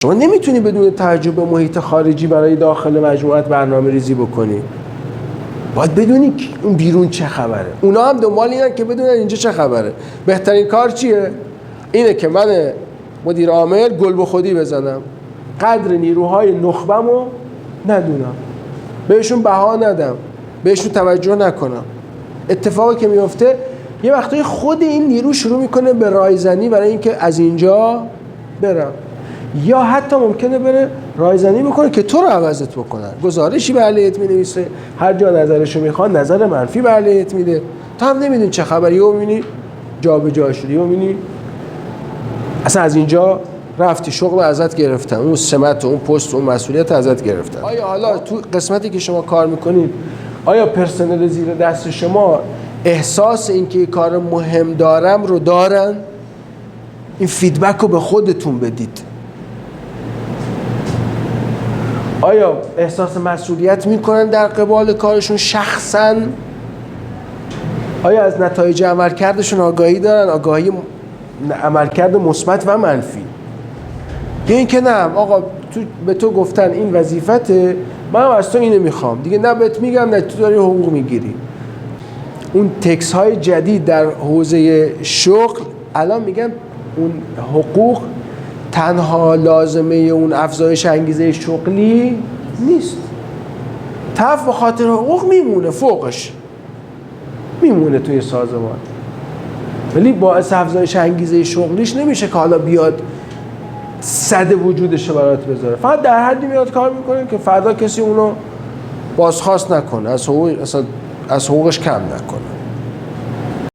شما نمیتونی بدون توجه به محیط خارجی برای داخل مجموعت برنامه ریزی بکنی. باید بدونی اون بیرون چه خبره. اونا هم دنبال اینن که بدونن اینجا چه خبره. بهترین کار چیه؟ اینه که من مدیر عامل گل به خودی بزنم، قدر نیروهای نخبمو ندونم، بهشون بها ندم، بهشون توجه نکنم. اتفاقی که میفته یه وقتایی خود این نیرو شروع میکنه به رایزنی برای اینکه از اینجا برم، یا حتی ممکنه بره رایزنی بکنه که تو رو عوضت بکنن. گزارشی به علیت مینویسه، هر جا نظرشو میخوان نظر منفی به علیت میده، تو هم نمیدونی چه خبری. یهو میبینی جا به جا شدی، یهو میبینی اصلا از اینجا رفتی، شغل ازت گرفتن، اون سمت و اون پست و اون مسئولیت ازت گرفتن. آیا حالا تو قسمتی که شما کار میکنید، آیا پرسنل زیر دست شما احساس این که کار مهم دارم رو دارن؟ این فیدبک رو به خودتون بدید. آیا احساس مسئولیت میکنن در قبال کارشون شخصا؟ آیا از نتایج عملکردشون آگاهی دارن؟ آگاهی عملکرد مثبت و منفی. یا این که نه آقا به تو گفتن این وظیفته، من هم از تو اینو میخوام دیگه، نه بهت میگم نه تو داری حقوق میگیری. اون تکس های جدید در حوزه شغل الان میگن اون حقوق تنها لازمه اون افزایش انگیزه شغلی نیست. طرف به خاطر حقوق میمونه، فوقش میمونه توی سازمان، ولی باعث افزایش انگیزه شغلیش نمیشه که حالا بیاد صد وجودش رو برات بذاره. فقط در حدی میاد کار میکنه که فردا کسی اونو بازخواست نکنه، از حقوقش کم نکنه.